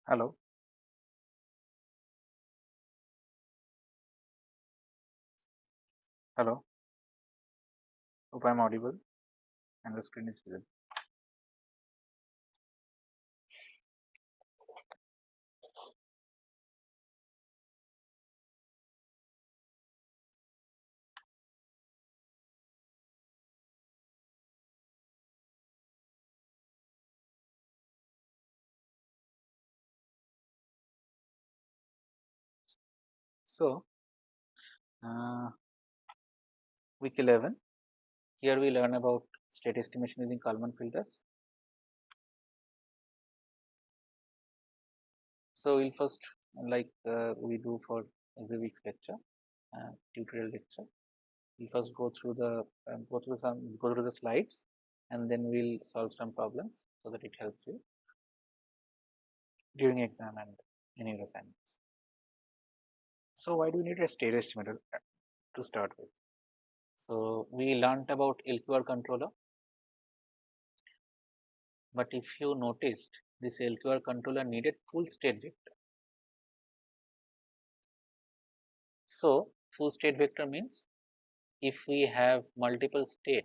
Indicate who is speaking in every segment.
Speaker 1: Hello. Hello. Hope I'm audible and the screen is visible. So, uh, week 11. Here we learn about state estimation using Kalman filters. So, we'll first, like we do for every week's lecture, tutorial lecture. We'll first go through the slides, and then we'll solve some problems so that it helps you during exam and in your assignments. So, why do we need a state estimator to start with? So, we learned about LQR controller. But if you noticed, this LQR controller needed full state vector. So, full state vector means if we have multiple state,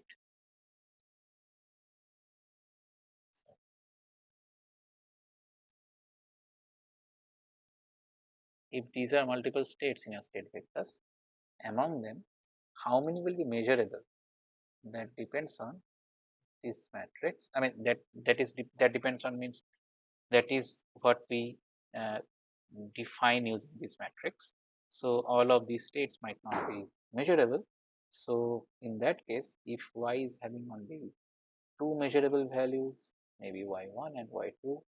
Speaker 1: if these are multiple states in your state vectors, among them, how many will be measurable? That depends on this matrix. I mean that depends on means that is what we uh, define using this matrix. So all of these states might not be measurable. So in that case, if y is having only two measurable values, maybe y1 and y2,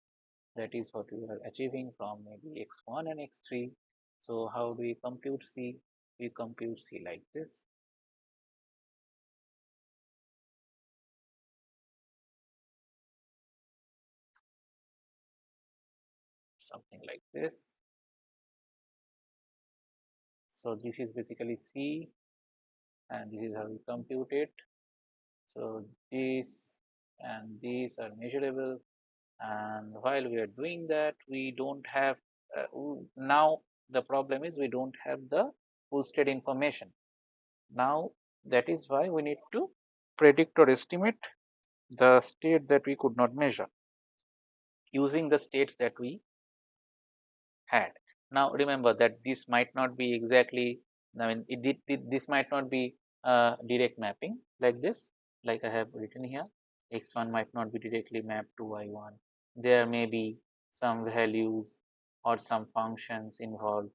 Speaker 1: that is what we are achieving from maybe x1 and x3. So how do we compute c? We compute c like this. Something like this. So this is basically c, and this is how we compute it. So this and these are measurable, and while we are doing that, we don't have now the problem is we don't have the full state information. Now that is why we need to predict or estimate the state that we could not measure using the states that we had. Now remember that this might not be exactly, I mean this might not be direct mapping like this, like I have written here. X1 might not be directly mapped to y1. There may be some values or some functions involved.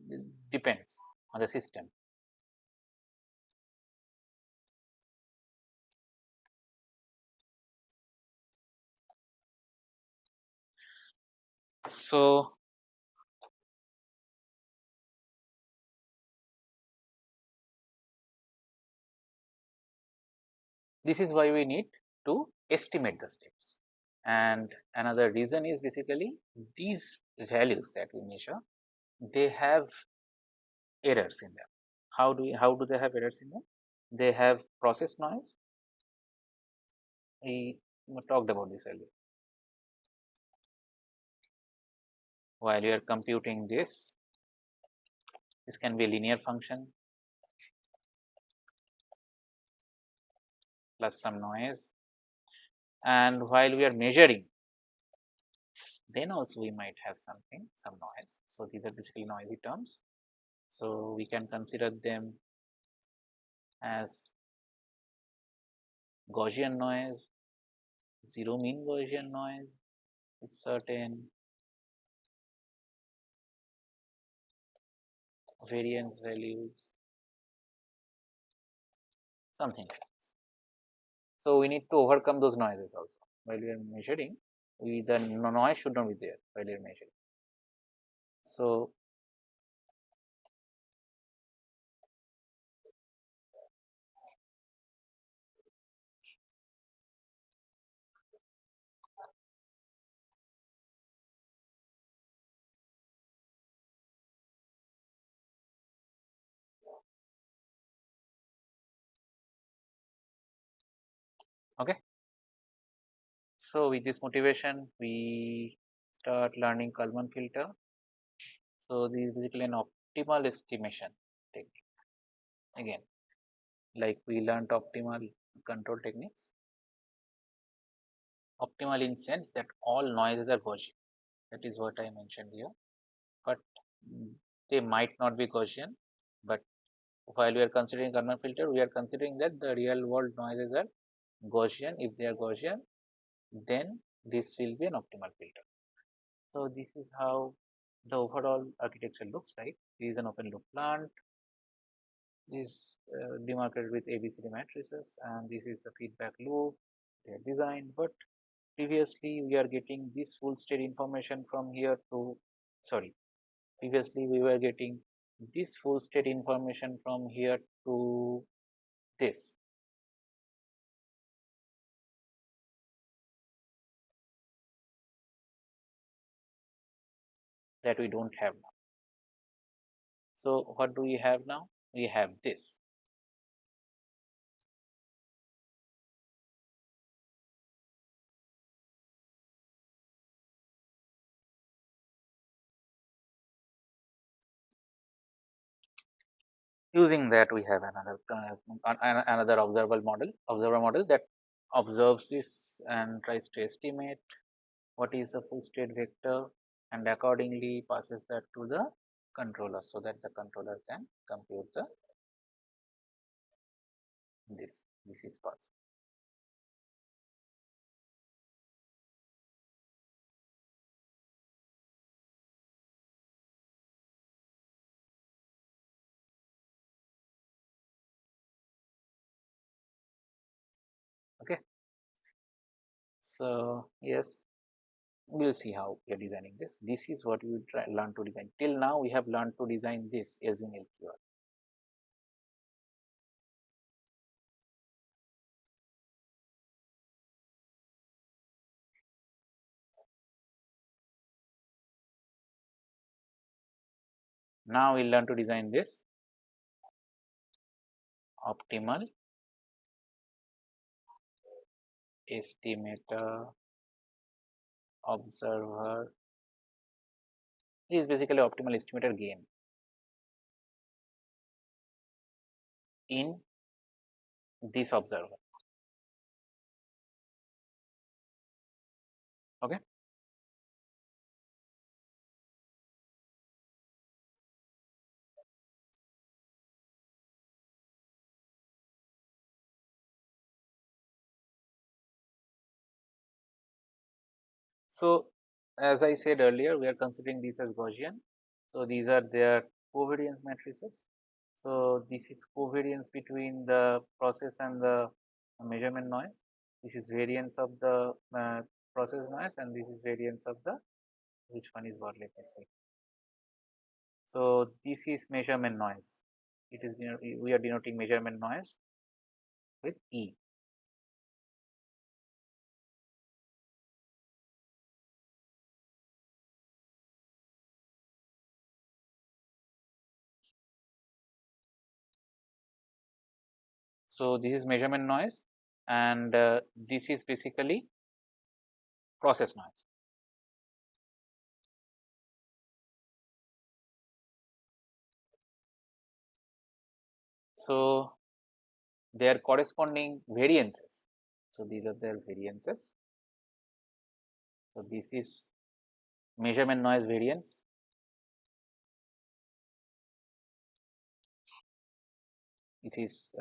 Speaker 1: It depends on the system. So this is why we need to estimate the steps. And another reason is basically these values that we measure, they have errors in them. How do they have errors in them? They have process noise. We talked about this earlier. While you are computing this can be a linear function plus some noise, and while we are measuring, then also we might have some noise. So these are basically noisy terms. So we can consider them as Gaussian noise, zero mean Gaussian noise with certain variance values, something like this. So we need to overcome those noises also while we are measuring. The noise should not be there while we are measuring. So okay. So with this motivation, we start learning Kalman filter. So this is basically an optimal estimation technique. Again, like we learned optimal control techniques. Optimal in sense that all noises are Gaussian. That is what I mentioned here. But they might not be Gaussian. But while we are considering Kalman filter, we are considering that the real world noises are Gaussian. If they are Gaussian, then this will be an optimal filter. So this is how the overall architecture looks like. This is an open loop plant. This is demarcated with ABCD matrices, and this is a feedback loop. They are designed, but previously we are getting this full state information from here to, sorry, previously we were getting this full state information from here to this. That we don't have now. So what do we have now? We have this. Using that, we have another observer model that observes this and tries to estimate what is the full state vector, and accordingly passes that to the controller so that the controller can compute the this is passed. Okay, so yes, we'll see how we are designing this. This is what we learn to design. Till now we have learned to design this using LQR. Now we'll learn to design this optimal estimator observer. This is basically optimal estimator gain in this observer. Okay. So as I said earlier, we are considering these as Gaussian. So these are their covariance matrices. So this is covariance between the process and the measurement noise. This is variance of the process noise, and this is variance of the, which one is what, let me see. So this is measurement noise. It is, we are denoting measurement noise with E. So this is measurement noise, and this is basically process noise. So their corresponding variances. So these are their variances. So this is measurement noise variance. This is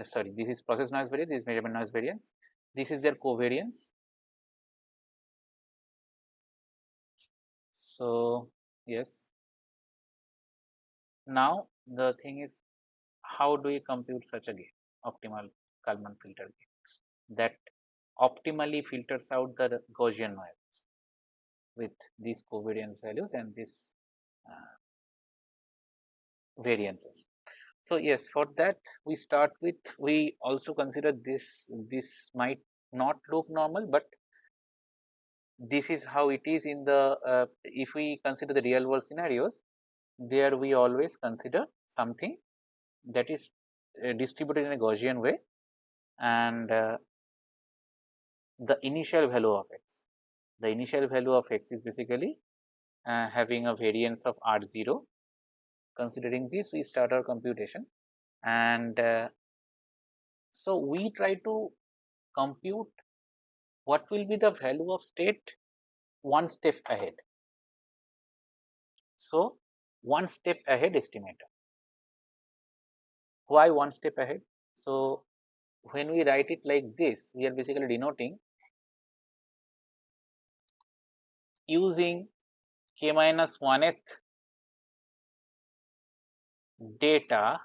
Speaker 1: sorry, this is process noise variance. This is measurement noise variance. This is their covariance. So yes. Now the thing is, how do we compute such a gain, optimal Kalman filter gain, that optimally filters out the Gaussian noise with these covariance values and these variances. So yes, for that we start with, we also consider this might not look normal, but this is how it is in the if we consider the real world scenarios, there we always consider something that is distributed in a Gaussian way, and the initial value of x The initial value of x is basically having a variance of R0. Considering this, we start our computation, and so we try to compute what will be the value of state one step ahead. So one step ahead estimator. Why one step ahead? So when we write it like this, we are basically denoting using k minus 1th data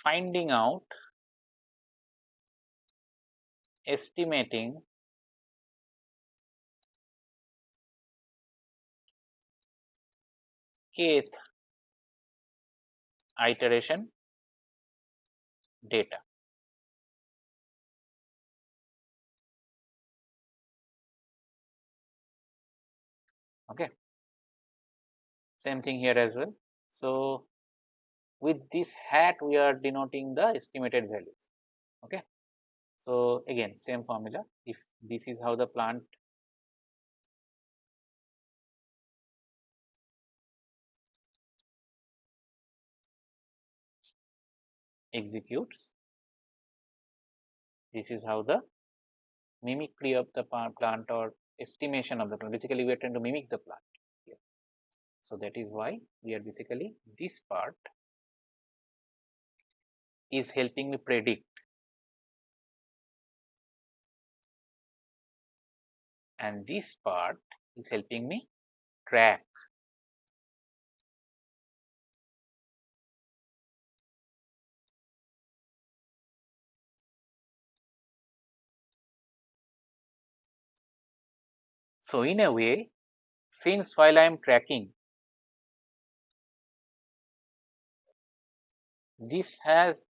Speaker 1: finding out, estimating kth iteration data. Okay, same thing here as well. So with this hat we are denoting the estimated values. Okay, so again same formula. If this is how the plant executes, this is how the mimicry of the plant or estimation of the plant. Basically we are trying to mimic the plant here. So that is why we are basically, this part is helping me predict, and this part is helping me track. So in a way, since while I am tracking, this has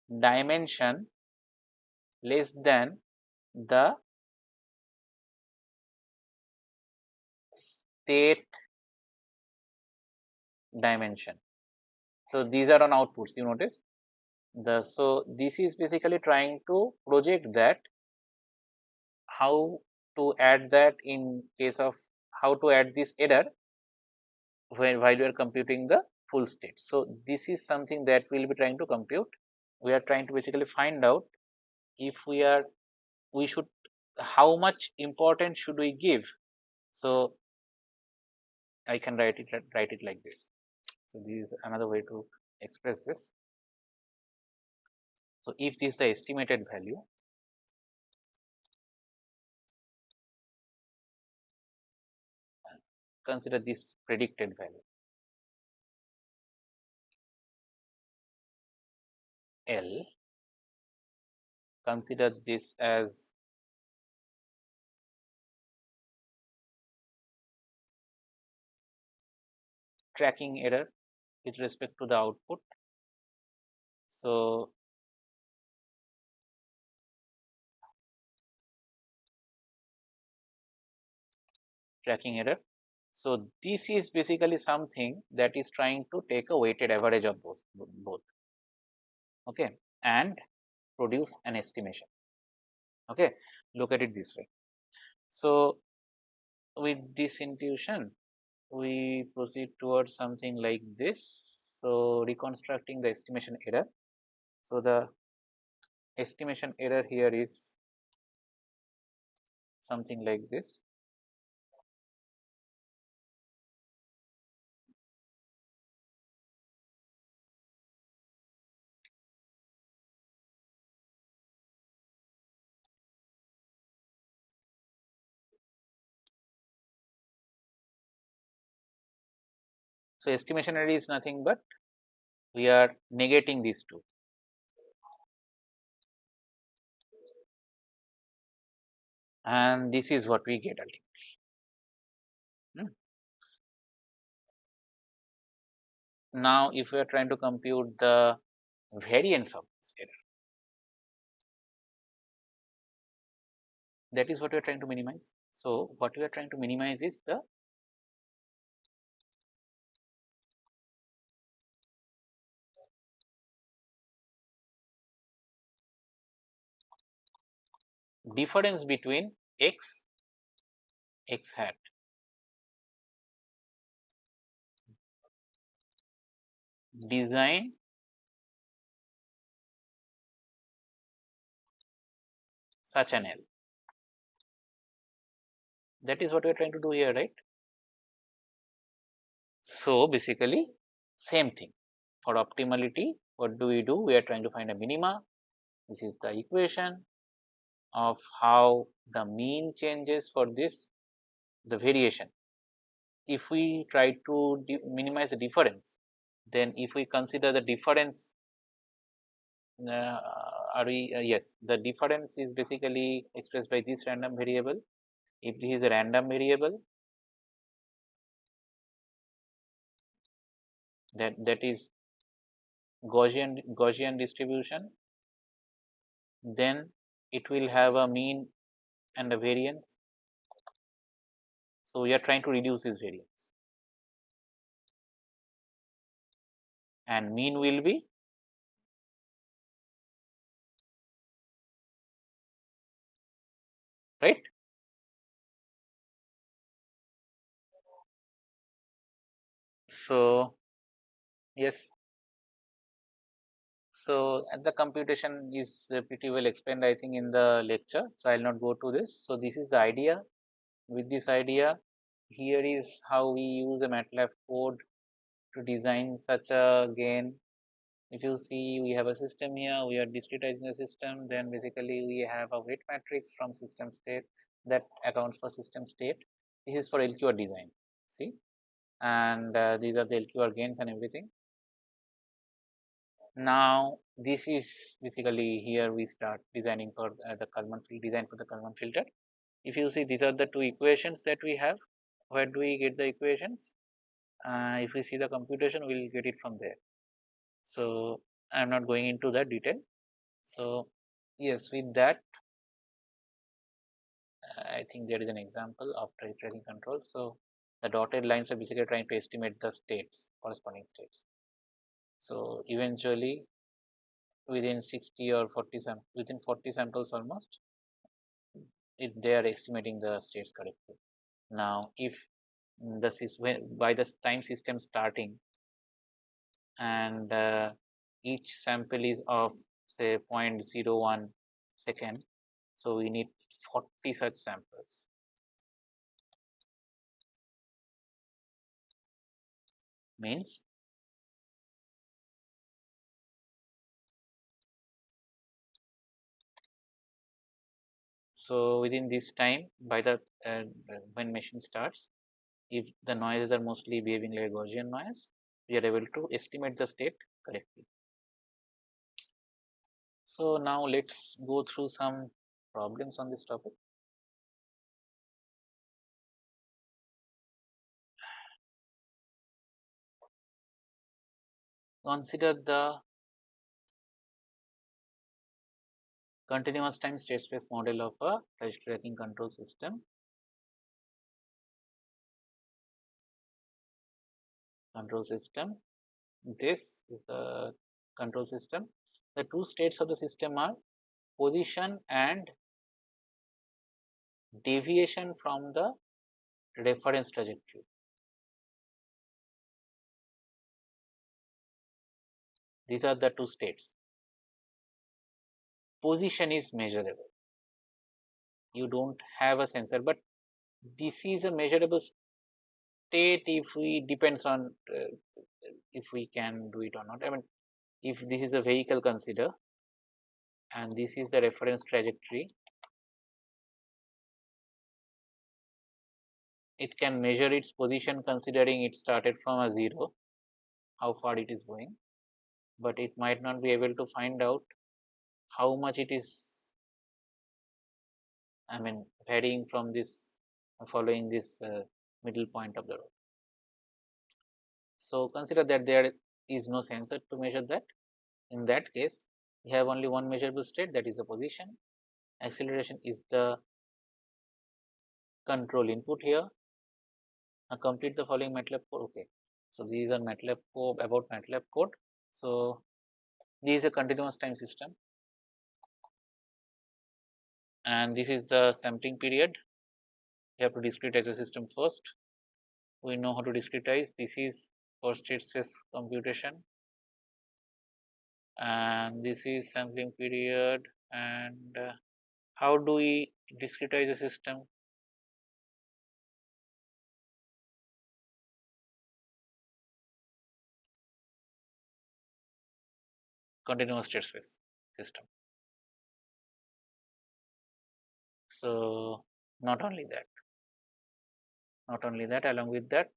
Speaker 1: dimension less than the state dimension. So these are on outputs, you notice. So this is basically trying to project that, how to add that in case of, how to add this error while you are computing the full state. So this is something that we'll be trying to compute. We are trying to basically find out if we should, how much importance should we give. So I can write it like this. So this is another way to express this. So if this is the estimated value, consider this predicted value L, consider this as tracking error with respect to the output. So tracking error. So this is basically something that is trying to take a weighted average of both. Okay, and produce an estimation. Okay, look at it this way. So with this intuition, we proceed towards something like this. So reconstructing the estimation error. So the estimation error here is something like this. So estimation error is nothing but we are negating these two. And this is what we get ultimately. Now, if we are trying to compute the variance of this error, that is what we are trying to minimize. So what we are trying to minimize is the difference between x hat design such an L. That is what we are trying to do here, right? So basically same thing. For optimality, what do? We are trying to find a minima. This is the equation of how the mean changes for this, the variation. If we try to minimize the difference, then if we consider the difference, yes, the difference is basically expressed by this random variable. If this is a random variable, that is Gaussian distribution, then it will have a mean and a variance. So we are trying to reduce this variance, and mean will be right. So yes, so the computation is pretty well explained, I think, in the lecture. So I'll not go to this. So this is the idea. With this idea, here is how we use a MATLAB code to design such a gain. If you see, we have a system here, we are discretizing the system, then basically we have a weight matrix from system state that accounts for system state. This is for LQR design, see, and these are the LQR gains and everything. Now this is basically here we start designing for the Kalman design for the Kalman filter. If you see, these are the two equations that we have. Where do we get the equations? If we see the computation, we'll get it from there. So I'm not going into that detail. So yes, with that, I think there is an example of tracking control. So the dotted lines are basically trying to estimate the states, corresponding states. So eventually, within 60 or 40 within 40 samples almost, they are estimating the states correctly. Now, if this is by the time system starting, and each sample is of say 0.01 second, so we need 40 such samples. Means so within this time, by the when machine starts, if the noises are mostly behaving like Gaussian noise, we are able to estimate the state correctly. So now let's go through some problems on this topic. Consider the continuous time state space model of a tracking control system. This is a control system. The two states of the system are position and deviation from the reference trajectory. These are the two states. Position is measurable. You don't have a sensor, but this is a measurable state if we depends on if we can do it or not. I mean, if this is a vehicle, consider, and this is the reference trajectory, it can measure its position considering it started from a zero, how far it is going, but it might not be able to find out how much it is, I mean, varying from this, following this middle point of the road. So consider that there is no sensor to measure that. In that case, we have only one measurable state, that is the position. Acceleration is the control input here. Now complete the following MATLAB code. Okay, so these are MATLAB code, about MATLAB code. So this is a continuous time system, and this is the sampling period. You have to discretize the system first. We know how to discretize. This is for state space computation, and this is sampling period. And how do we discretize the system? Continuous state space system. So not only that, along with that,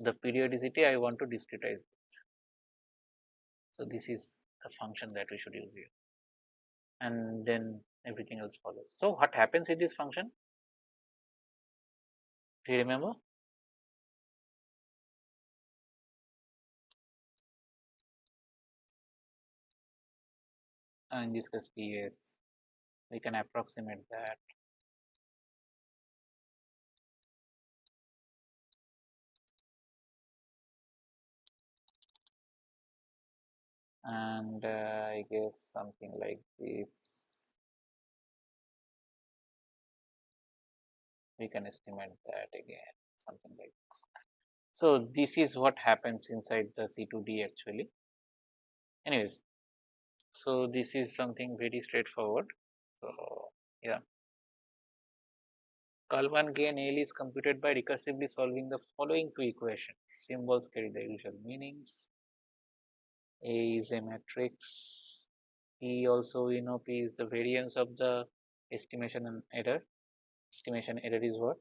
Speaker 1: the periodicity I want to discretize. So this is the function that we should use here, and then everything else follows. So what happens with this function? Do you remember? In this case, ds, we can approximate that. And I guess something like this, we can estimate that again, something like this. So this is what happens inside the C2D actually. Anyways, so this is something very straightforward. So yeah, Kalman gain L is computed by recursively solving the following two equations. Symbols carry the usual meanings. A is a matrix. P also, we know P is the variance of the estimation and error. Estimation error is what?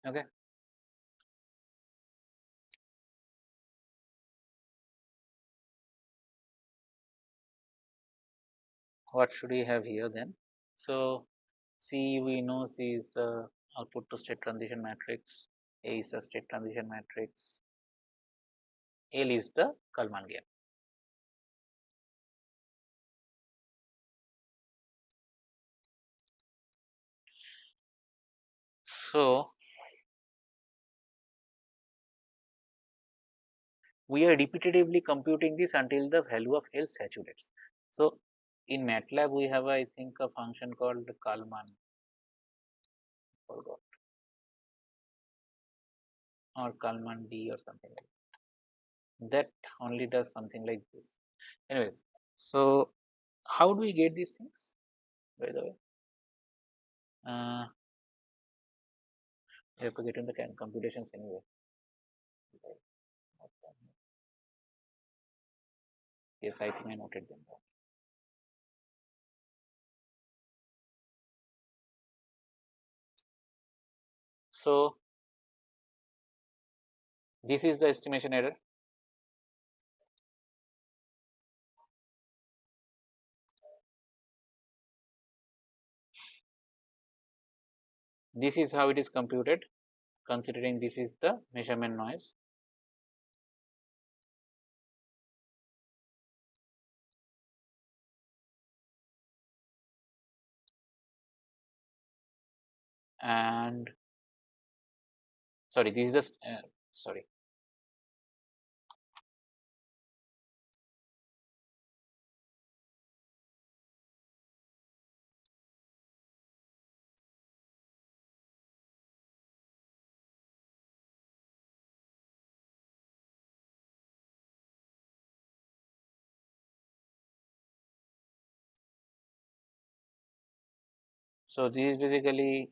Speaker 1: Okay. What should we have here then? So C, we know C is the output to state transition matrix. A is the state transition matrix. L is the Kalman gain. So we are repetitively computing this until the value of L saturates. So in MATLAB, we have, I think, a function called Kalman, forgot, or Kalman D or something like that. That only does something like this. Anyways, so how do we get these things, by the way? You have to get in the computations anyway. Yes, I think I noted them down. So this is the estimation error. This is how it is computed, considering this is the measurement noise. And sorry, this is just sorry. So this is basically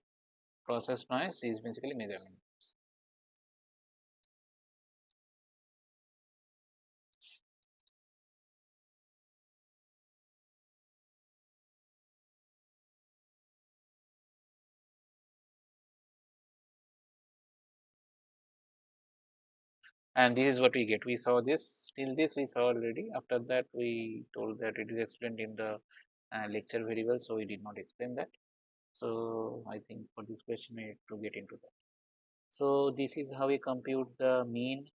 Speaker 1: process noise. This is basically measurement. And this is what we get. We saw this, till this we saw already. After that, we told that it is explained in the lecture very well, so we did not explain that. So I think for this question, we need to get into that. So this is how we compute the mean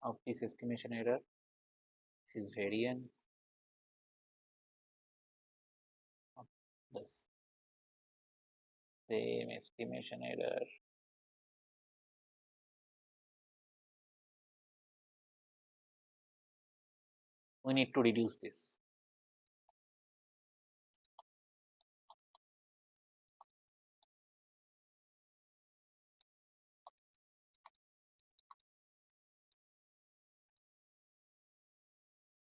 Speaker 1: of this estimation error. This is variance of this same estimation error. We need to reduce this.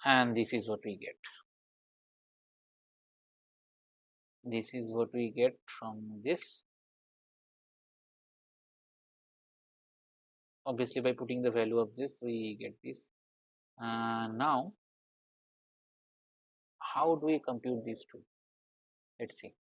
Speaker 1: And this is what we get. This is what we get from this. Obviously, by putting the value of this, we get this. Now, how do we compute these two? Let's see.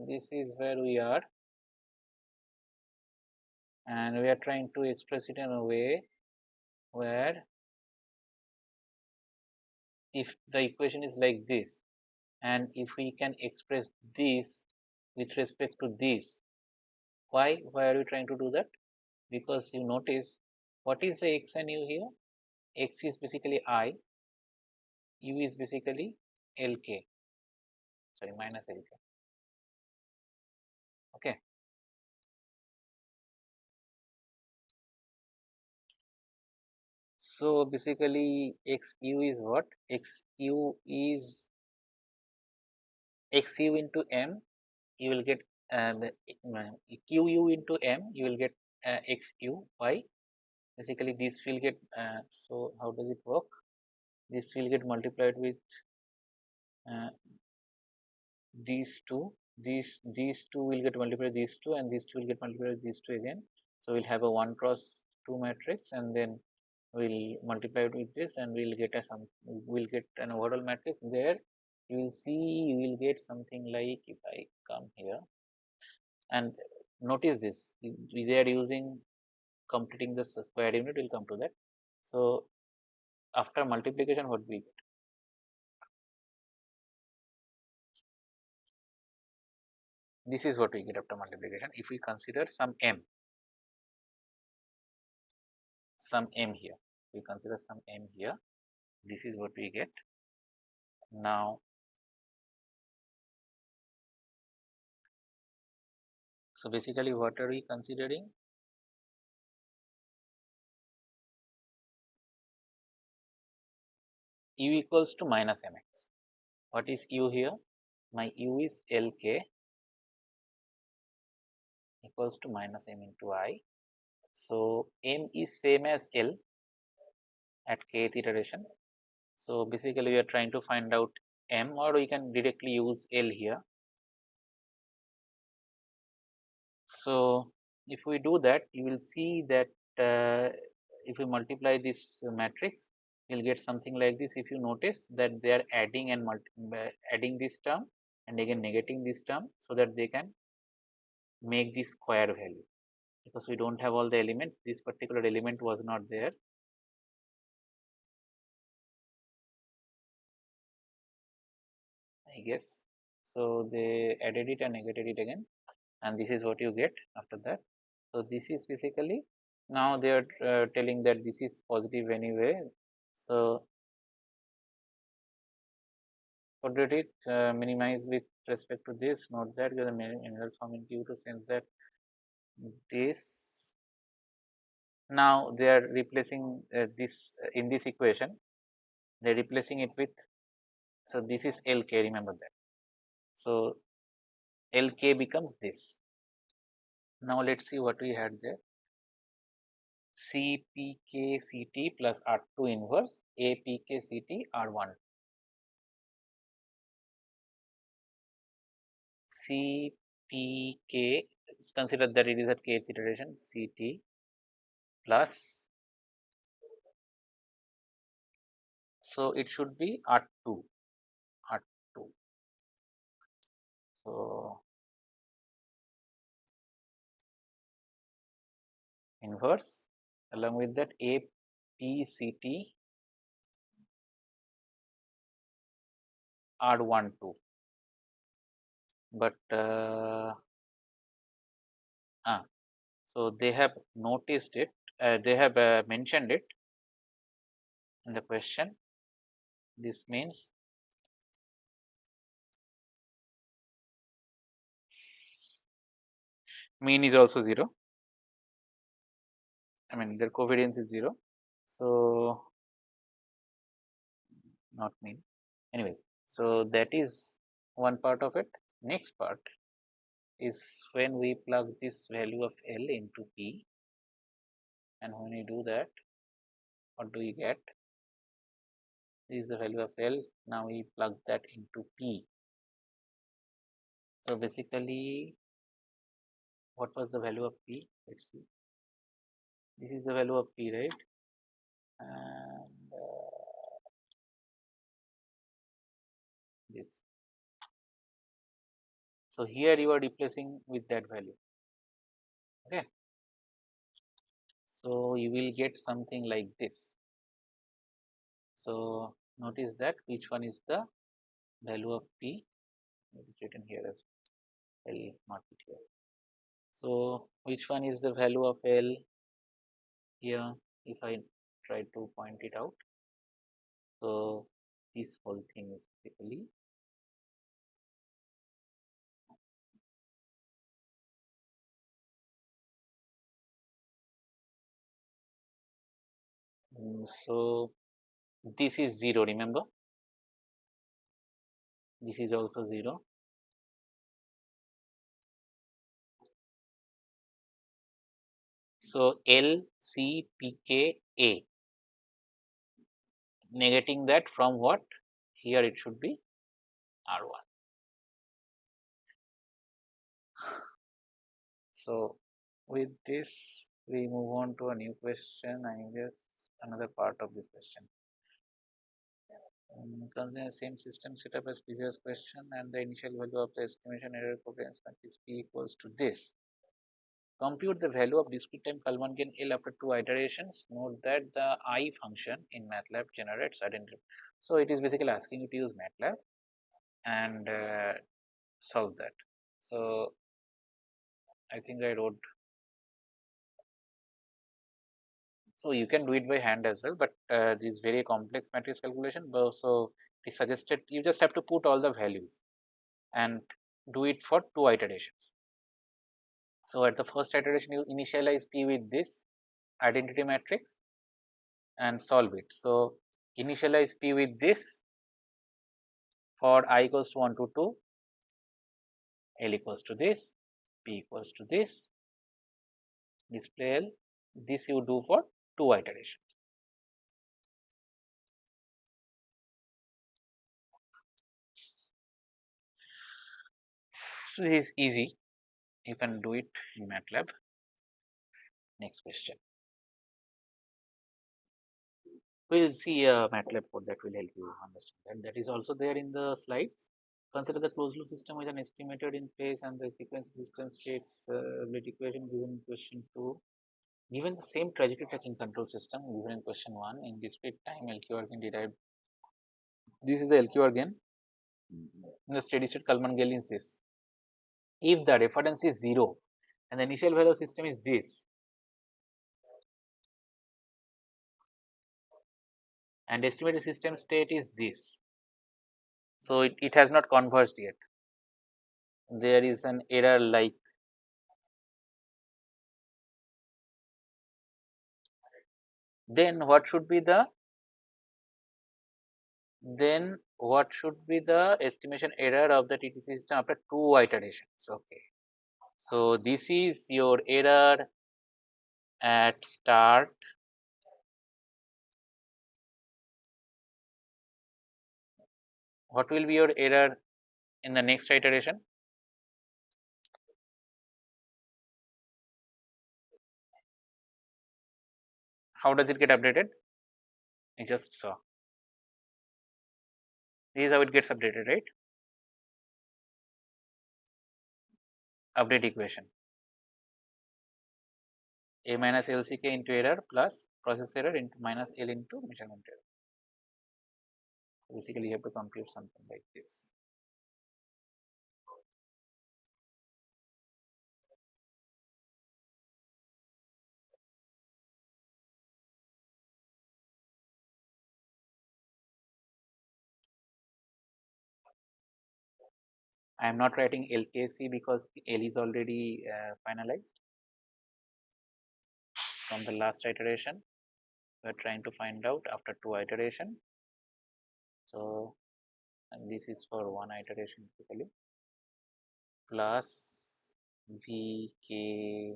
Speaker 1: This is where we are, and we are trying to express it in a way where if the equation is like this, and if we can express this with respect to this, why are we trying to do that? Because you notice, what is the x and u here? X is basically I, u is basically lk, sorry, minus lk. Okay, so basically xu is what? Xu is xu into m, you will get qu into m, you will get xu. Why? Basically this will get, so how does it work? This will get multiplied with uh, these two will get multiplied with these two, and these two will get multiplied with these two again. So we'll have a 1 cross 2 matrix, and then we'll multiply it with this, and we'll get we'll get an overall matrix. There you will see, you will get something like, if I come here and notice this, they are using completing the square unit, will come to that. So after multiplication, what we get? This is what we get after multiplication. If we consider some m here, we consider some m here, this is what we get. Now, so basically what are we considering? U equals to minus mx. What is u here? My u is lk equals to minus m into I. So m is same as L at kth iteration. So basically we are trying to find out m, or we can directly use L here. So if we do that, you will see that if we multiply this matrix, you'll get something like this. If you notice that they are adding and adding this term and again negating this term, so that they can make the square value. Because we don't have all the elements, this particular element was not there. I guess so. They added it and negated it again, and this is what you get after that. So this is basically, now they are telling that this is positive anyway. So what did it minimize with respect to this? Note that the mineral form in Q to sense that this, now they are replacing this in this equation. They're replacing it with, so this is LK, remember that. So LK becomes this. Now let's see what we had there. CPKCT plus R2 inverse APKCT R1. CPK, consider that it is at kth iteration, CT plus, so it should be R2. So inverse, along with that APCT R12, but so they have noticed it, they have mentioned it in the question. This means mean is also 0. I mean their covariance is 0. So not mean. Anyways, so that is one part of it. Next part is when we plug this value of L into P, and when we do that, what do we get? This is the value of L. Now we plug that into P. So basically, what was the value of P? Let's see. This is the value of P, right? And this. So here you are replacing with that value. Okay. So you will get something like this. So notice that which one is the value of P. It is written here as well. L, not it here. So which one is the value of L here? If I try to point it out. So this whole thing is basically so this is 0, remember, this is also 0. So L, C, P, K, A, negating that from what? Here it should be R1. So with this we move on to a new question. I guess another part of this question. Consider the same system setup as previous question, and the initial value of the estimation error covariance matrix P equals to this. Compute the value of discrete time Kalman gain L after 2 iterations. Note that the I function in MATLAB generates identity. So it is basically asking you to use MATLAB and solve that. So I think I wrote. So you can do it by hand as well, but this very complex matrix calculation. So it is suggested you just have to put all the values and do it for 2 iterations. So at the first iteration, you initialize P with this identity matrix and solve it. So initialize P with this for I equals to 1 to 2, L equals to this, P equals to this, display L. This you do for 2 iterations. So this is easy. You can do it in MATLAB. Next question. We'll see a MATLAB code that will help you understand that. That is also there in the slides. Consider the closed loop system with an estimated in place and the sequence system states equation given in question 2. Given the same trajectory tracking control system given in question 1 in discrete time LQ again derived. This is the LQ again. In the steady state Kalman gain is this. If the reference is 0 and the initial value of system is this, and estimated system state is this, so it has not converged yet. There is an error like then what should be the estimation error of the TTC system after 2 iterations? Okay, so this is your error at start. What will be your error in the next iteration? How does it get updated? You just saw. This is how it gets updated, right? Update equation. A minus LCK into error plus process error into minus L into measurement error. Basically, you have to compute something like this. I am not writing LKC because L is already finalized from the last iteration. We are trying to find out after 2 iteration. So, and this is for 1 iteration typically, plus Vk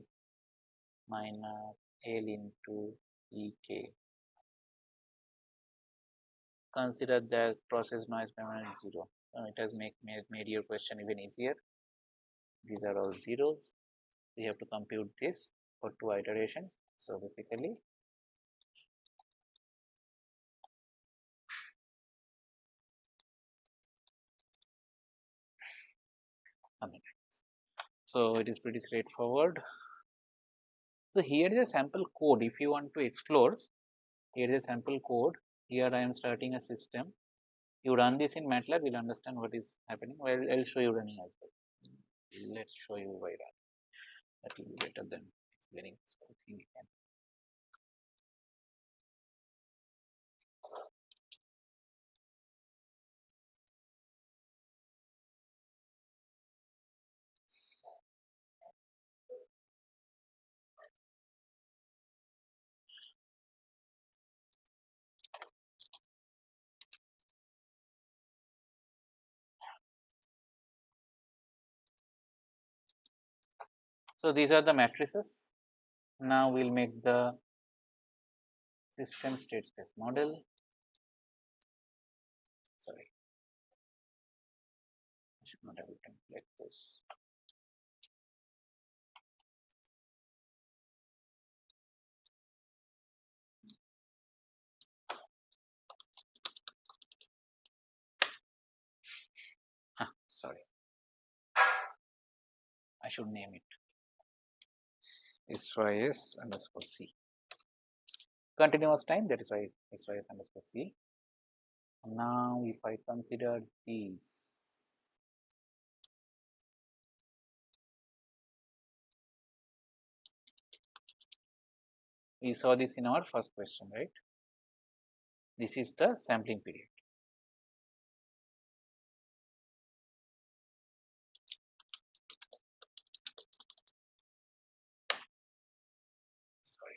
Speaker 1: minus L into Ek. Consider the process noise memory is 0. It has made your question even easier. These are all zeros. We have to compute this for 2 iterations. So basically, so it is pretty straightforward. So here is a sample code. If you want to explore, here is a sample code. Here I am starting a system. You run this in MATLAB, you'll understand what is happening. Well, I'll show you running as well. Let's show you why run. That will be better than explaining this whole thing again. So these are the matrices. Now we'll make the system state space model. Sorry, I should not have written like this. Sorry, I should name it SYS underscore C. Continuous time, that is why SYS underscore C. Now if I consider these, we saw this in our first question, right? This is the sampling period. Sorry.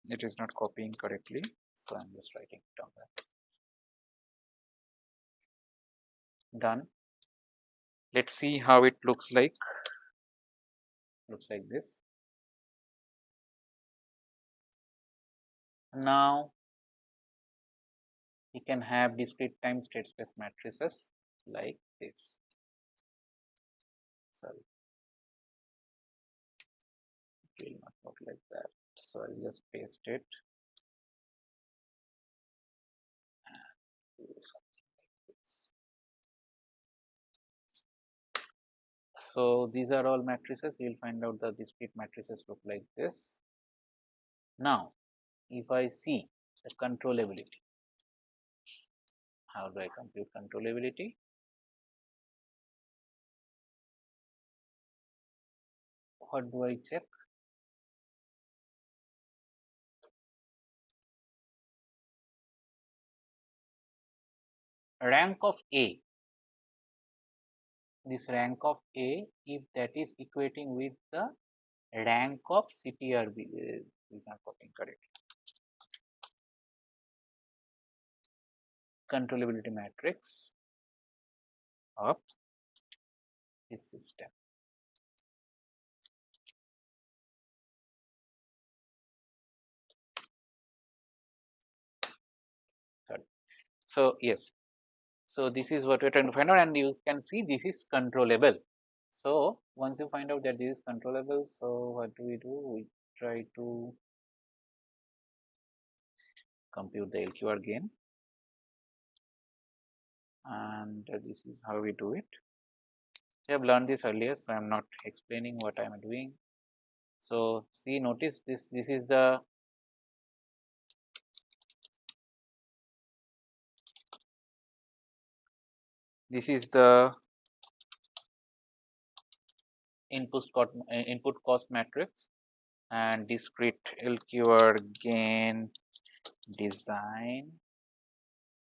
Speaker 1: It is not copying correctly, so I'm just writing it down there. Done. Let's see how it looks like. Looks like this. Now you can have discrete time state space matrices like this. Sorry, it will not look like that. So I'll just paste it. So these are all matrices. You'll find out that discrete matrices look like this. Now, if I see the controllability, how do I compute controllability? What do I check? Rank of A. This rank of A, if that is equating with the rank of CTRB, is not copying correctly. Controllability matrix of this system. Sorry. So yes, so this is what we're trying to find out, and you can see this is controllable. So once you find out that this is controllable, so what do? We try to compute the LQR gain, and this is how we do it. We have learned this earlier, so I am not explaining what I am doing. So see, notice this. This is the input cost matrix, and discrete LQR gain design.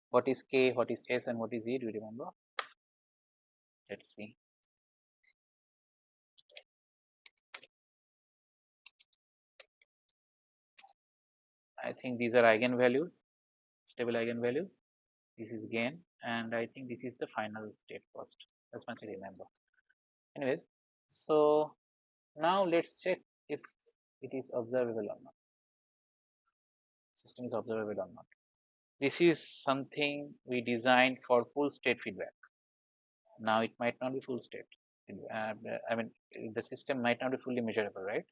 Speaker 1: What is K, what is S, and what is E? Do you remember? Let's see. I think these are eigenvalues, stable eigenvalues. This is gain, and I think this is the final state cost, as much as I remember. Anyways, so now let's check if it is observable or not. System is observable or not. This is something we designed for full state feedback. Now it might not be full state. I mean, the system might not be fully measurable, right?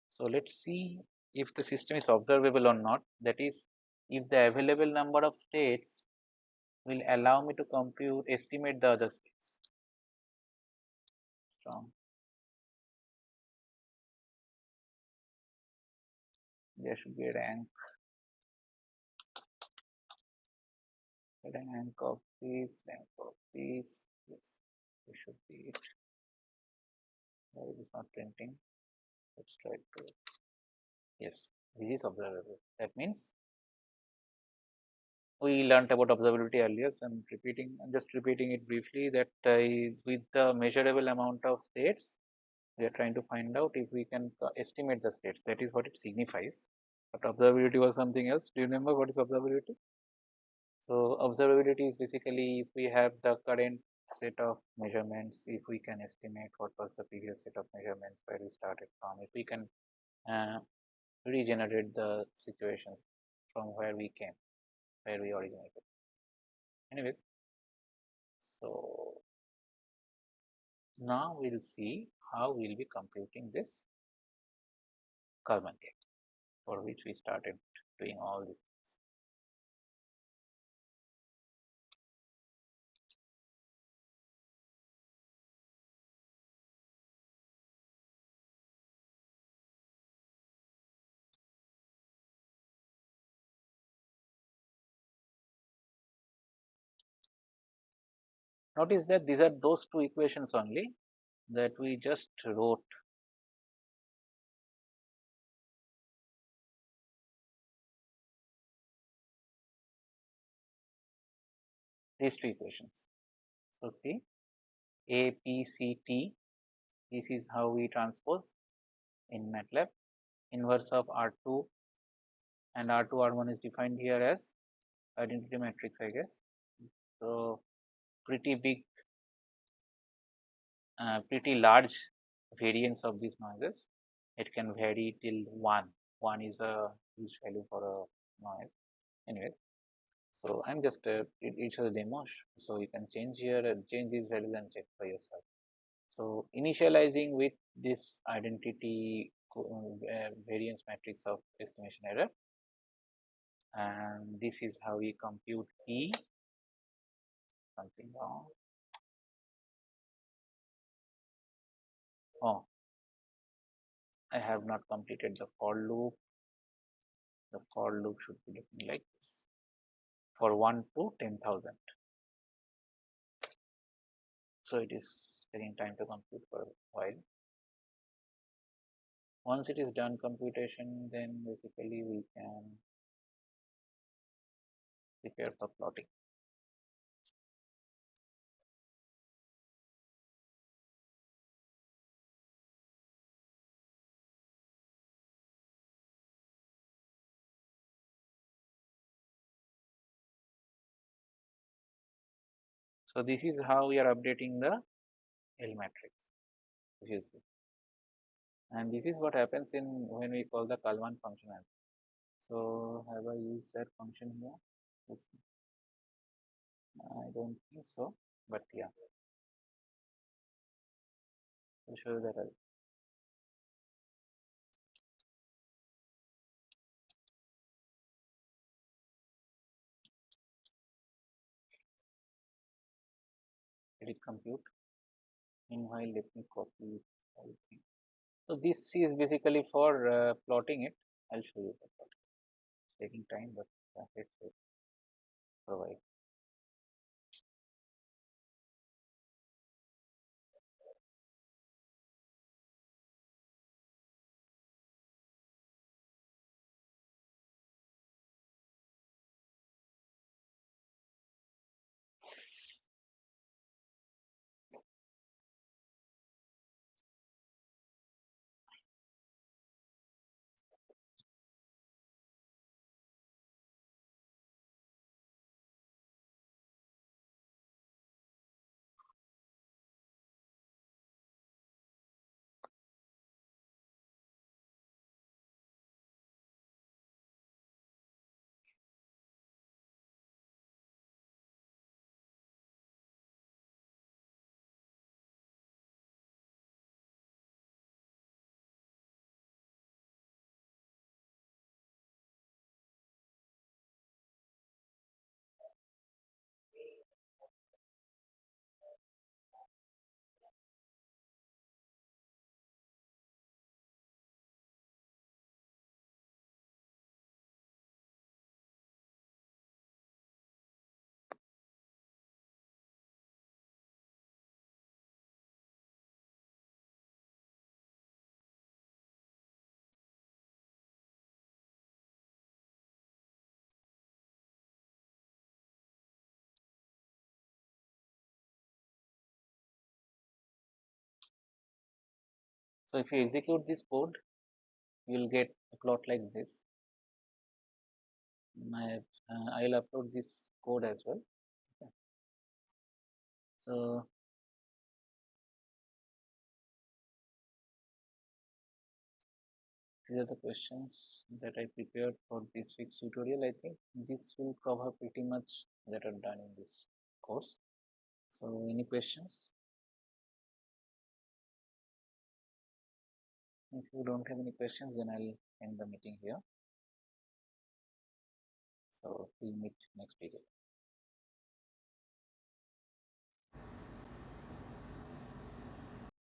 Speaker 1: So let's see if the system is observable or not. That is, if the available number of states will allow me to estimate the other states. From there should be a rank of this, rank of this. Yes, this should be it. Why it is not printing? Let's try to. Yes, this is observable. That means we learned about observability earlier, so I'm just repeating it briefly, that with the measurable amount of states, we are trying to find out if we can estimate the states. That is what it signifies. But observability was something else. Do you remember what is observability? So observability is basically if we have the current set of measurements, if we can estimate what was the previous set of measurements where we started from, if we can regenerate the situations from where we came, where we originated. Anyways, so now we'll see how we'll be computing this Kalman cake, for which we started doing all these things. Notice that these are those two equations only that we just wrote. These two equations. So see, A, P, C, T. This is how we transpose in MATLAB. Inverse of R2 and R2, R1 is defined here as identity matrix, I guess. So pretty big, pretty large variance of these noises. It can vary till 1. 1 is a huge value for a noise. Anyways, so I'm just it's a demo, so you can change here and change these values and check for yourself. So initializing with this identity variance matrix of estimation error, and this is how we compute P. Something wrong. Oh, I have not completed the for loop. The for loop should be looking like this for 1 to 10,000. So it is taking time to compute for a while. Once it is done computation, then basically we can prepare for plotting. So this is how we are updating the L matrix, if you see. And this is what happens in when we call the Kalman function. So have I used that function here? Let's see. I don't think so, but yeah, I'll show you that. Did it compute? Meanwhile, let me copy everything. So this is basically for plotting it. I'll show you the plot. Taking time, but let's provide. So if you execute this code, you will get a plot like this. I'll upload this code as well. Okay. So these are the questions that I prepared for this week's tutorial. I think this will cover pretty much that are done in this course. So any questions? If you don't have any questions, then I'll end the meeting here. So we'll meet next week.